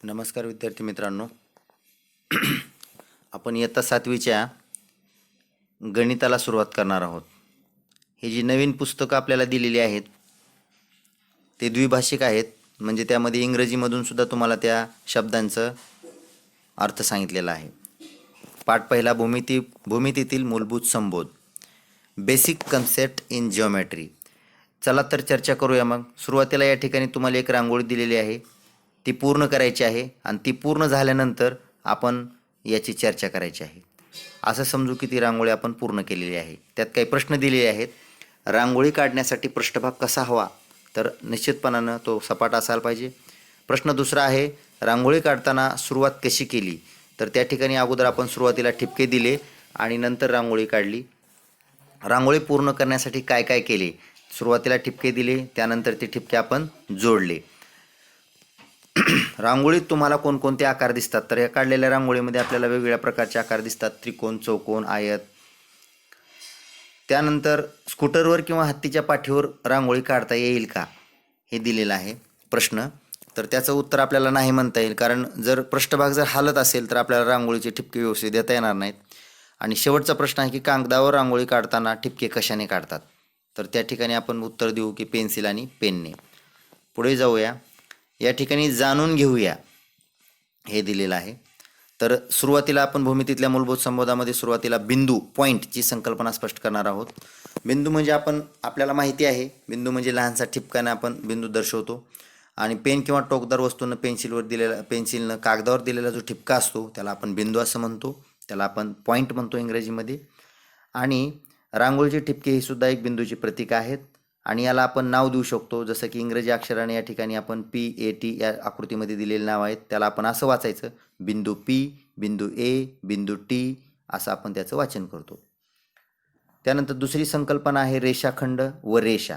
नमस्कार विद्यार्थी मित्रांनो. आपण इयत्ता 7वीच्या गणिताला सुरुवात करणार आहोत. ही जी नवीन पुस्तकं आपल्याला दिलेली आहेत ते द्विभाषिक आहेत, म्हणजे त्यामध्ये इंग्रजीमधून सुद्धा तुम्हाला त्या शब्दांचं अर्थ सांगितलेला आहे. पाठ पहिला भूमितीतील मूलभूत संबोध, बेसिक कन्सेप्ट इन जिओमेट्री. चला तर चर्चा करूया. मग सुरुवातीला या ठिकाणी तुम्हाला एक रांगोळी दिलेली आहे, ती पूर्ण करायची आहे आणि ती पूर्ण झाल्यानंतर आपण याची चर्चा करायची आहे. असं समजू की ती रांगोळी आपण पूर्ण केलेली आहे. त्यात काही प्रश्न दिलेले आहेत. रांगोळी काढण्यासाठी पृष्ठभाग कसा हवा, तर निश्चितपणानं तो सपाट असायला पाहिजे. प्रश्न दुसरा आहे, रांगोळी काढताना सुरुवात कशी केली, तर त्या ठिकाणी अगोदर आपण सुरुवातीला ठिपके दिले आणि नंतर रांगोळी काढली. रांगोळी पूर्ण करण्यासाठी काय काय केले, सुरुवातीला ठिपके दिले, त्यानंतर ते ठिपके आपण जोडले. रांगोळीत तुम्हाला कोणकोणते आकार दिसतात, तर या काढलेल्या रांगोळीमध्ये आपल्याला वेगवेगळ्या प्रकारचे आकार दिसतात, त्रिकोण, चौकोन, आयत. त्यानंतर स्कूटरवर किंवा हत्तीच्या पाठीवर रांगोळी काढता येईल का, हे दिलेलं आहे प्रश्न. तर त्याचं उत्तर आपल्याला नाही म्हणता येईल, कारण जर पृष्ठभाग जर हालत असेल तर आपल्याला रांगोळीचे ठिपके व्यवस्थित देता येणार नाहीत. आणि शेवटचा प्रश्न आहे की कागदावर रांगोळी काढताना ठिपके कशाने काढतात, तर त्या ठिकाणी आपण उत्तर देऊ की पेन्सिल आणि पेनने. पुढे जाऊया. या ठिकाणी जाणून घेऊया हे दिलेलं आहे. तर सुरुवातीला आपण भूमितीतल्या मूलभूत संबोधामध्ये सुरुवातीला बिंदू पॉईंटची संकल्पना स्पष्ट करणार आहोत. बिंदू म्हणजे आपल्याला माहिती आहे, बिंदू म्हणजे लहानसा ठिपकाने आपण बिंदू दर्शवतो. आणि पेन किंवा टोकदार वस्तूनं पेन्सिलनं कागदावर दिलेला जो ठिपका असतो त्याला आपण बिंदू असं म्हणतो, त्याला आपण पॉईंट म्हणतो इंग्रजीमध्ये. आणि रांगोळीचे ठिपके ही सुद्धा एक बिंदूची प्रतीक आहेत आणि याला आपण नाव देऊ शकतो, जसं की इंग्रजी अक्षराने या ठिकाणी आपण PAT या आकृतीमध्ये दिलेले नाव आहेत, त्याला आपण असं वाचायचं, बिंदू P, बिंदू A, बिंदू T, असं आपण त्याचं वाचन करतो. त्यानंतर दुसरी संकल्पना आहे रेषाखंड व रेषा.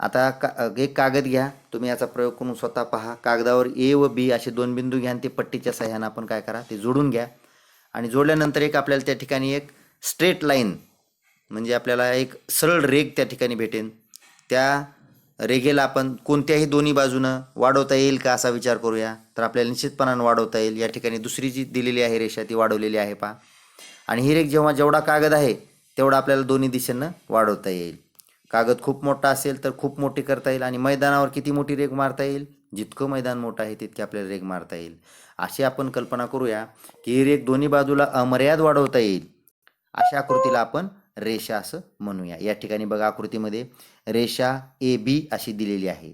आता एक कागद घ्या, तुम्ही याचा प्रयोग करून स्वतः पहा. कागदावर A व B असे दोन बिंदू घ्या आणि ते पट्टीच्या सहाय्याने आपण काय करा, ते जोडून घ्या. आणि जोडल्यानंतर एक आपल्याला त्या ठिकाणी एक स्ट्रेट लाईन, म्हणजे आपल्याला एक सरळ रेघ त्या ठिकाणी भेटेल. त्या रेघेला आपण कोणत्याही दोन्ही बाजूनं वाढवता येईल का असा विचार करूया, तर आपल्याला निश्चितपणाने वाढवता येईल. या ठिकाणी दुसरी जी दिलेली आहे रेषा ती वाढवलेली आहे पहा. आणि ही रेघ जेवढा कागद आहे तेवढा आपल्याला दोन्ही दिशेनं वाढवता येईल. कागद खूप मोठा असेल तर खूप मोठी करता येईल आणि मैदानावर किती मोठी रेघ मारता येईल, जितकं मैदान मोठं आहे तितकी आपल्याला रेघ मारता येईल. अशी आपण कल्पना करूया की ही रेघ दोन्ही बाजूला अमर्याद वाढवता येईल. अशा आकृतीला आपण रेषा असं म्हणूया. या ठिकाणी बघा आकृतीमध्ये रेषा AB अशी दिलेली आहे.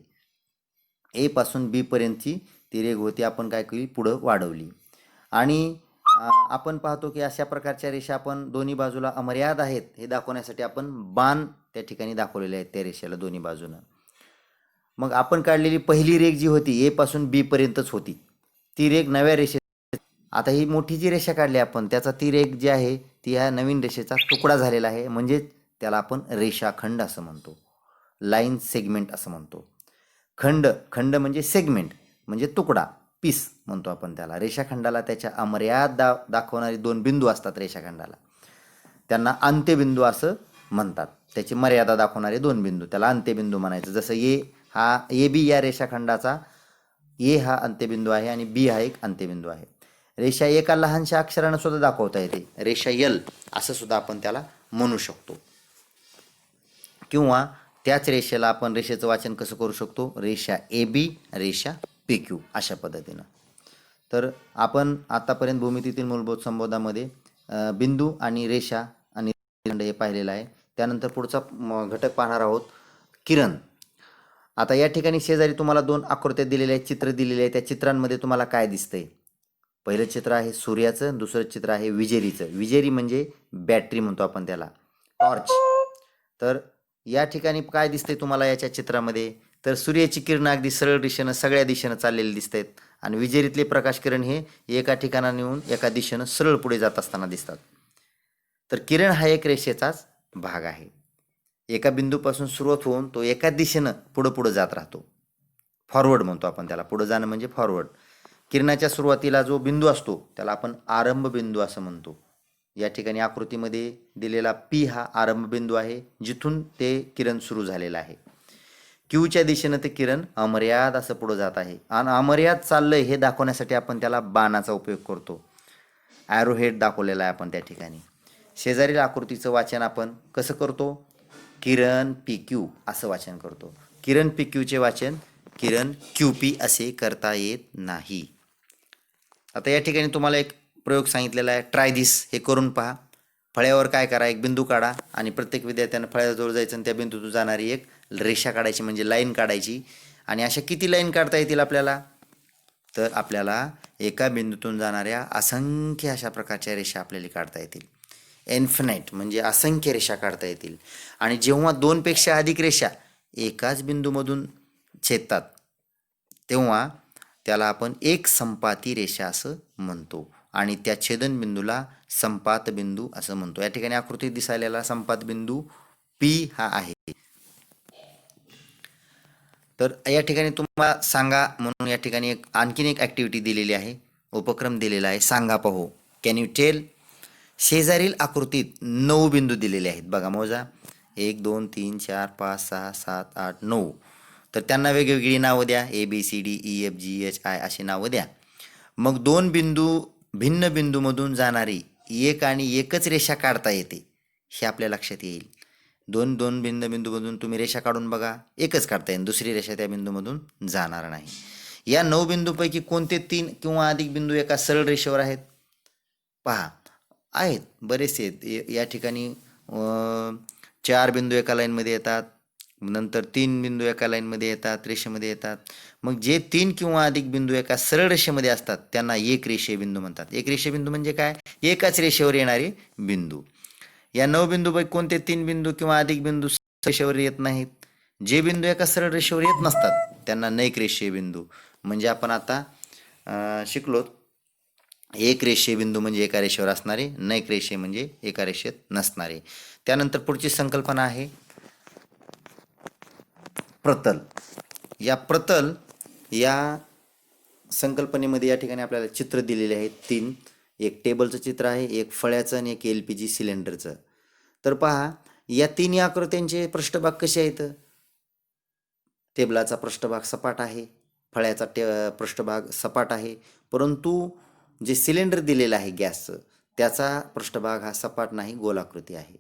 A पासून B पर्यंतची ती रेघ होती, आपण काय केली, पुढं वाढवली. आणि आपण पाहतो की अशा प्रकारच्या रेषा आपण दोन्ही बाजूला अमर्याद आहेत हे दाखवण्यासाठी आपण बाण त्या ठिकाणी दाखवलेले आहेत त्या रेषेला दोन्ही बाजूनं. मग आपण काढलेली पहिली रेघ जी होती A पासून B पर्यंतच होती, ती रेघ नव्या रेषे, आता ही मोठी जी रेषा काढली आपण त्याचा ती रेघ जी आहे ती ह्या नवीन रेषेचा तुकडा झालेला आहे, म्हणजे त्याला आपण रेषाखंड असं म्हणतो, लाईन सेगमेंट असं म्हणतो. खंड म्हणजे सेगमेंट म्हणजे तुकडा, पीस म्हणतो आपण त्याला. रेषाखंडाला त्याच्या अमर्याद दाखवणारे दोन बिंदू असतात रेषाखंडाला, त्यांना अंत्यबिंदू असं म्हणतात. त्याची मर्यादा दाखवणारे दोन बिंदू त्याला अंत्यबिंदू म्हणायचं. जसं AB या रेषाखंडाचा A हा अंत्यबिंदू आहे आणि B हा एक अंत्यबिंदू आहे. रेषा एका लहानशा अक्षरानं सुद्धा दाखवता येते, रेषा L असं सुद्धा आपण त्याला म्हणू शकतो. किंवा त्याच रेषेला आपण रेषेचं वाचन कसं करू शकतो, रेषा AB, रेषा PQ अशा पद्धतीनं. तर आपण आतापर्यंत भूमितीतील मूलभूत संबोधामध्ये बिंदू आणि रेषा आणि खंड हे पाहिलेलं आहे. त्यानंतर पुढचा घटक पाहणार आहोत, किरण. आता या ठिकाणी शेजारी तुम्हाला दोन आकृत्या दिलेल्या आहेत, चित्र दिलेले आहे. त्या चित्रांमध्ये तुम्हाला काय दिसतंय, पहिलं चित्र आहे सूर्याचं, दुसरं चित्र आहे विजेरीचं. विजेरी म्हणजे बॅटरी म्हणतो आपण त्याला, टॉर्च. तर या ठिकाणी काय दिसतंय तुम्हाला याच्या चित्रामध्ये, तर सूर्याची किरण अगदी सरळ दिशेनं सगळ्या दिशेनं चाललेली दिसत आहेत आणि विजेरीतले प्रकाश किरण हे एका ठिकाणाने येऊन एका दिशेनं सरळ पुढे जात असताना दिसतात. तर किरण हा एक रेषेचाच भाग आहे. एका बिंदूपासून सुरुवात होऊन तो एका दिशेनं पुढं जात राहतो, फॉरवर्ड म्हणतो आपण त्याला. पुढं जाणं म्हणजे फॉरवर्ड. किरणाच्या सुरुवातीला जो बिंदू असतो त्याला आपण आरंभ बिंदू असं म्हणतो. या ठिकाणी आकृतीमध्ये दिलेला P हा आरंभ बिंदू आहे, जिथून ते किरण सुरू झालेलं आहे. क्यूच्या दिशेनं ते किरण अमर्याद असं पुढं जात आहे आणि अमर्याद चाललंय हे दाखवण्यासाठी आपण त्याला बाणाचा उपयोग करतो. ॲरो हेड दाखवलेला आहे आपण त्या ठिकाणी. शेजारील आकृतीचं वाचन आपण कसं करतो? किरण पी क्यू असं वाचन करतो. किरण पी क्यूचे वाचन किरण क्यू पी असे करता येत नाही. आता या ठिकाणी तुम्हाला एक प्रयोग सांगितलेला आहे, ट्राय दिस. हे करून पहा. फळ्यावर काय करा, एक बिंदू काढा आणि प्रत्येक विद्यार्थ्यानं फळ्याजवळ जायचं आणि त्या बिंदूतून जाणारी एक रेषा काढायची, म्हणजे लाईन काढायची. आणि अशा किती लाईन काढता येतील आपल्याला? तर आपल्याला एका बिंदूतून जाणाऱ्या असंख्य अशा प्रकारच्या रेषा आपल्याला काढता येतील. इन्फिनाईट म्हणजे असंख्य रेषा काढता येतील. आणि जेव्हा दोनपेक्षा अधिक रेषा एकाच बिंदूमधून छेदतात तेव्हा त्याला आपण एक संपाती रेषा असं म्हणतो आणि त्या छेदनबिंदूला संपात बिंदू असं म्हणतो. या ठिकाणी आकृतीत दिसायला संपात बिंदू पी हा आहे. तर या ठिकाणी तुम्हाला सांगा म्हणून या ठिकाणी आणखीन एक ॲक्टिव्हिटी दिलेली आहे, उपक्रम दिलेला आहे. सांगा पाहू. Can you tell? शेजारील आकृतीत 9 बिंदू दिलेले आहेत. बघा मोजा. 1 2 3 4 5 6 7 8 9. तर त्यांना वेगवेगळी नावं द्या. ABCDEFGHI अशी नावं द्या. मग 2 बिंदू भिन्न बिंदूमधून जाणारी एक आणि एकच रेषा काढता येते हे आपल्या लक्षात येईल. 2 भिन्न बिंदूमधून तुम्ही रेषा काढून बघा, एकच काढता येईल, दुसरी रेषा त्या बिंदूमधून जाणार नाही. या 9 बिंदूपैकी कोणते 3 किंवा अधिक बिंदू एका सरळ रेषेवर आहेत? पहा, आहेत, बरेचसे आहेत. या ठिकाणी 4 बिंदू एका लाईनमध्ये येतात, नंतर 3 बिंदू एका लाईनमध्ये येतात, रेषेमध्ये येतात. मग जे 3 किंवा अधिक बिंदू एका सरळ रेषेमध्ये असतात त्यांना एक रेषीय बिंदू म्हणतात. एक रेषीय बिंदू म्हणजे काय? एकाच रेषेवर येणारे बिंदू. या 9 बिंदूपैकी कोणते 3 बिंदू किंवा अधिक बिंदू रेषेवर येत नाहीत? जे बिंदू एका सरळ रेषेवर येत नसतात त्यांना नैक रेषीय बिंदू. म्हणजे आपण आता शिकलो, एक रेषीय बिंदू म्हणजे एका रेषेवर असणारे, नैक रेषीय म्हणजे एका रेषेत नसणारे. त्यानंतर पुढची संकल्पना आहे प्रतल. या प्रतल या संकल्पनेमध्ये या ठिकाणी आपल्याला चित्र दिलेले आहेत 3. एक टेबलचं चित्र आहे, एक फळ्याचं आणि एक LPG सिलेंडरचं. तर पहा, या तिन्ही आकृत्यांचे पृष्ठभाग कसे आहेत? टेबलाचा पृष्ठभाग सपाट आहे, फळ्याचा पृष्ठभाग सपाट आहे, परंतु जे सिलेंडर दिलेलं आहे गॅसचं त्याचा पृष्ठभाग हा सपाट नाही, गोलाकृती आहे.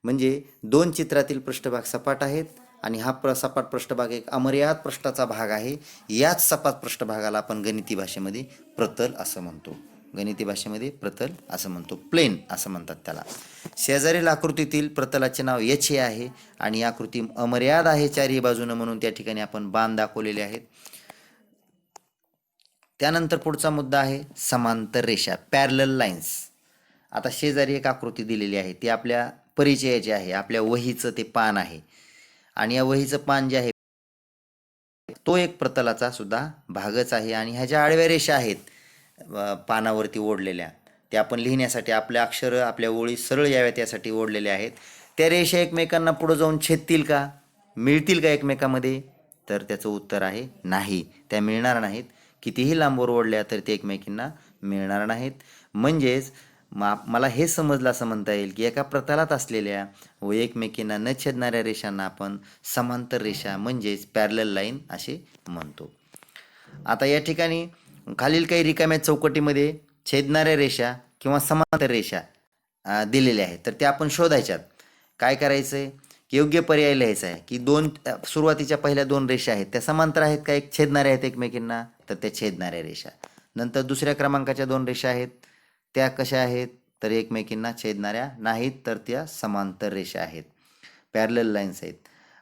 म्हणजे 2 चित्रातील पृष्ठभाग सपाट आहेत आणि हा सपाट पृष्ठभाग एक अमर्याद पृष्ठाचा भाग आहे. याच सपाट पृष्ठभागाला आपण गणिती भाषेमध्ये प्रतल असं म्हणतो. गणिती भाषेमध्ये प्रतल असं म्हणतो, प्लेन असं म्हणतात त्याला. शेजारील आकृतीतील प्रतलाचे नाव HA आहे आणि ही आकृती अमर्याद आहे चारही बाजूनं, म्हणून त्या ठिकाणी आपण बाण दाखवलेले आहेत. त्यानंतर पुढचा मुद्दा आहे समांतर रेषा, पॅरलल लाईन्स. आता शेजारी एक आकृती दिलेली आहे, ती आपल्या परिचयाची आहे, आपल्या वहीचं ते पान आहे आणि या वहीचं पान जे आहे तो एक प्रतलाचा सुद्धा भागच आहे. आणि ह्या ज्या आडव्या रेषा आहेत पानावरती ओढलेल्या, त्या आपण लिहिण्यासाठी आपल्या अक्षरं आपल्या ओळी सरळ याव्यात यासाठी ओढलेल्या आहेत. त्या रेषा एकमेकांना पुढे जाऊन छेदतील का, मिळतील का एकमेकांमध्ये? तर त्याचं उत्तर आहे नाही, त्या मिळणार नाहीत. कितीही लांबवर ओढल्या तर ते एकमेकींना मिळणार नाहीत. म्हणजेच मला हे समजलं असं म्हणता येईल की एका प्रतलात असलेल्या व एकमेकींना न छेदणाऱ्या रेषांना आपण समांतर रेषा म्हणजेच पॅरलल लाईन असे म्हणतो. आता या ठिकाणी खालील काही रिकाम्या चौकटीमध्ये छेदणाऱ्या रेषा किंवा समांतर रेषा दिलेल्या आहेत, तर त्या आपण शोधायच्यात. काय करायचं आहे की योग्य पर्याय लिहायचा आहे की सुरुवातीच्या पहिल्या 2 रेषा आहेत त्या समांतर आहेत का, एक छेदणाऱ्या आहेत एकमेकींना, तर त्या छेदणाऱ्या रेषा. नंतर दुसऱ्या क्रमांकाच्या 2 रेषा आहेत त्या कशा आहेत, तर एकमेकींना छेदणाऱ्या नाहीत, तर त्या समांतर रेषा आहेत, पॅरलल लाईन्स आहेत.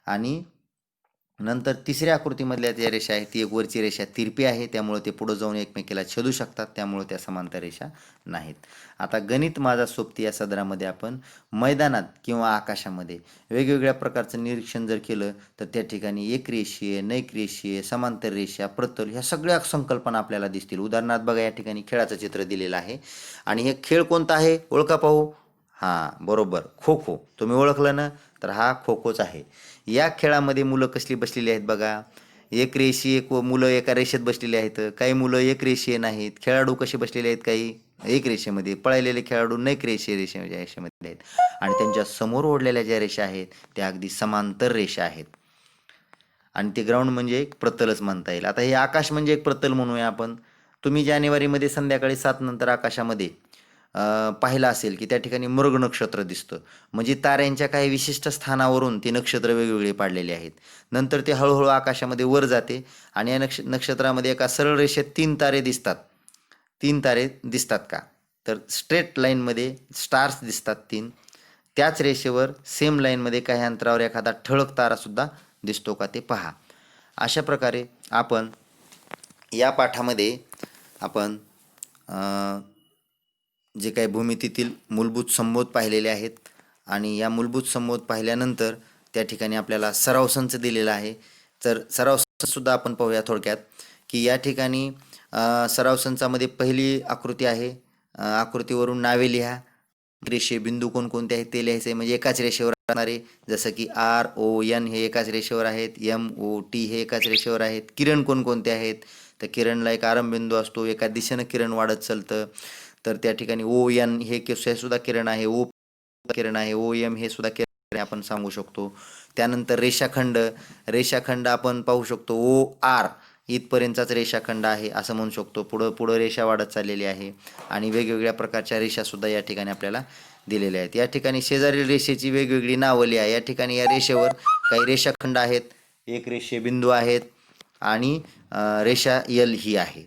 आणि नंतर तिसऱ्या आकृतीमधल्या ज्या रेषा आहेत ती एक वरची रेषा तिरपी आहे, त्यामुळे ते पुढे जाऊन एकमेकीला छेदू शकतात, त्यामुळे त्या समांतर रेषा नाहीत. आता गणित माझा सोबती या सदरामध्ये आपण मैदानात किंवा आकाशामध्ये वेगवेगळ्या प्रकारचं निरीक्षण जर केलं तर त्या ठिकाणी एक रेषीय, नैक रेषीय, समांतर रेषा, प्रतल ह्या सगळ्या संकल्पना आपल्याला दिसतील. उदाहरणार्थ बघा, या ठिकाणी खेळाचं चित्र दिलेलं आहे आणि हे खेळ कोणता आहे ओळखा पाहू. हां बरोबर, खो खो. तुम्ही ओळखलं ना, तर हा खो खोच आहे. या खेळामध्ये मुलं कसली बसलेली आहेत बघा, एक रेषीय मुलं एका रेषेत बसलेली आहेत, काही मुलं एक रेषीय नाहीत. खेळाडू कसे बसलेले आहेत, काही एक रेषेमध्ये, पळालेले खेळाडू नैक रेषेमध्ये आहेत आणि त्यांच्या समोर ओढलेल्या ज्या रेषा आहेत त्या अगदी समांतर रेषा आहेत. आणि ते ग्राउंड म्हणजे एक प्रतलच म्हणता येईल. आता हे आकाश म्हणजे एक प्रतल म्हणूया आपण. तुम्ही जानेवारीमध्ये संध्याकाळी 7 नंतर आकाशामध्ये पाहिलं असेल की त्या ठिकाणी मृग नक्षत्र दिसतं. म्हणजे ताऱ्यांच्या काही विशिष्ट स्थानावरून ती नक्षत्र वेगवेगळी पाडलेली आहेत. नंतर ते हळूहळू आकाशामध्ये वर जाते आणि या नक्षत्रामध्ये एका सरळ रेषेत 3 तारे दिसतात. 3 तारे दिसतात का? तर स्ट्रेट लाईनमध्ये स्टार्स दिसतात 3. त्याच रेषेवर सेम लाईनमध्ये काही अंतरावर एखादा ठळक तारासुद्धा दिसतो का ते पहा. अशा प्रकारे आपण या पाठामध्ये आपण जे काही भूमितीतील मूलभूत संबोध पाहिलेले आहेत आणि या मूलभूत संबोध पाहिल्यानंतर त्या ठिकाणी आपल्याला सराव संच दिलेला आहे. तर सराव संचसुद्धा आपण पाहूया थोडक्यात की या ठिकाणी सराव संचामध्ये पहिली आकृती आहे. आकृतीवरून नावे लिहा. रेषे बिंदू कोणकोणते आहेत ते लिहायचे. म्हणजे एकाच रेषेवर असणारे जसं की RON हे एकाच रेषेवर आहेत. MOT हे एकाच रेषेवर आहेत. किरण कोणकोणते आहेत तर किरणला एक आरंभ बिंदू असतो. एका दिशेनं किरण वाढत चालतं. तर त्या ठिकाणी ON हे सुद्धा किरण आहे. O किरण आहे. OM हे सुद्धा किरण आपण सांगू शकतो. त्यानंतर रेषाखंड आपण पाहू शकतो. OR इथपर्यंतचाच रेषाखंड आहे असं म्हणू शकतो. पुढं रेषा वाढत चाललेली आहे आणि वेगवेगळ्या प्रकारच्या रेषासुद्धा या ठिकाणी आपल्याला दिलेल्या आहेत. या ठिकाणी शेजारील रेषेची वेगवेगळी नावं लिहा. या ठिकाणी या रेषेवर काही रेषाखंड आहेत, एक रेषे बिंदू आहेत आणि रेषा L ही आहे.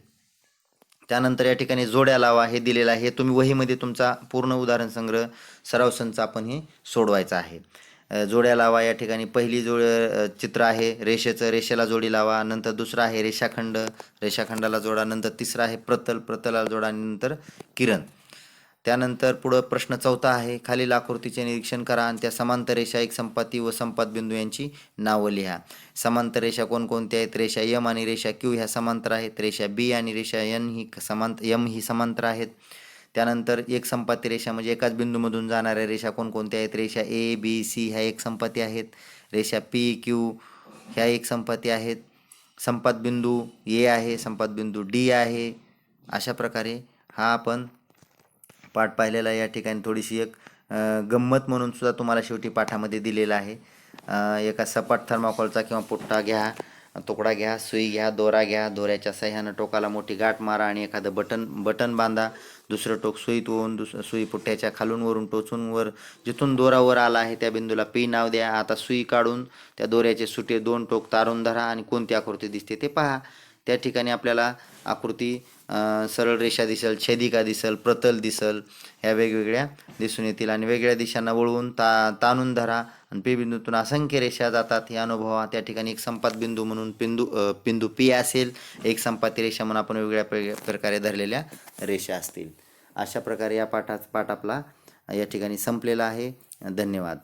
त्यानंतर या ठिकाणी जोड्या लावा हे दिलेलं आहे. तुम्ही वहीमध्ये तुमचा पूर्ण उदाहरण संग्रह सराव संच आपण हे सोडवायचा आहे. जोड्या लावा. या ठिकाणी पहिली चित्र आहे रेषेला जोडी लावा. नंतर दुसरा आहे रेषाखंडाला जोडा. नंतर तिसरा आहे प्रतलाला जोडा आणि नंतर किरण. त्यानंतर पुढं प्रश्न 4था आहे. खालील आकृतीचे निरीक्षण करा आणि त्या समांतर रेषा, एक संपाती व संपात बिंदू यांची नावं लिहा. समांतर रेषा कोणकोणत्या आहेत? रेषा M आणि रेषा Q ह्या समांतर आहेत. रेषा B आणि रेषा M ही समांतर आहेत. त्यानंतर एक संपाती रेषा म्हणजे एकाच बिंदूमधून जाणाऱ्या रेषा कोणकोणत्या आहेत? रेषा ABC ह्या एक संपाती आहेत. रेषा PQ ह्या एक संपाती आहेत. संपात बिंदू A आहे, संपात बिंदू D आहे. अशा प्रकारे हा आपण पाठ पाहिलेला. या ठिकाणी थोडीशी एक गंमत म्हणून सुद्धा तुम्हाला शेवटी पाठामध्ये दिलेला आहे. एका सपाट थर्माकोलचा किंवा पुट्टा घ्या, तुकडा घ्या, सुई घ्या, दोरा घ्या. दोऱ्याच्या सहाय्यानं टोकाला मोठी गाठ मारा आणि एखादं बटन बांधा. दुसरं टोक सुईत ओवून सुई पुठ्ठ्याच्या खालून वरून टोचून वर जिथून दोरा वर आला आहे त्या बिंदूला P नाव द्या. आता सुई काढून त्या दोऱ्याचे सुटे 2 टोक तारून धरा आणि कोणती आकृती दिसते ते पहा. त्या ठिकाणी आपल्याला आकृती सरळ रेषा दिसेल, छेदिका दिसेल, प्रतल दिसेल, ह्या वेगवेगळ्या दिसून येतील आणि वेगळ्या दिशांना वळवून ताणून धरा आणि P बिंदूतून असंख्य रेषा जातात हे अनुभवा. त्या ठिकाणी एक संपात बिंदू म्हणून बिंदू P असेल, एक संपाती रेषा म्हणून आपण वेगवेगळ्या प्रकारे धरलेल्या रेषा असतील. अशा प्रकारे या पाठ आपला या ठिकाणी संपलेला आहे. धन्यवाद.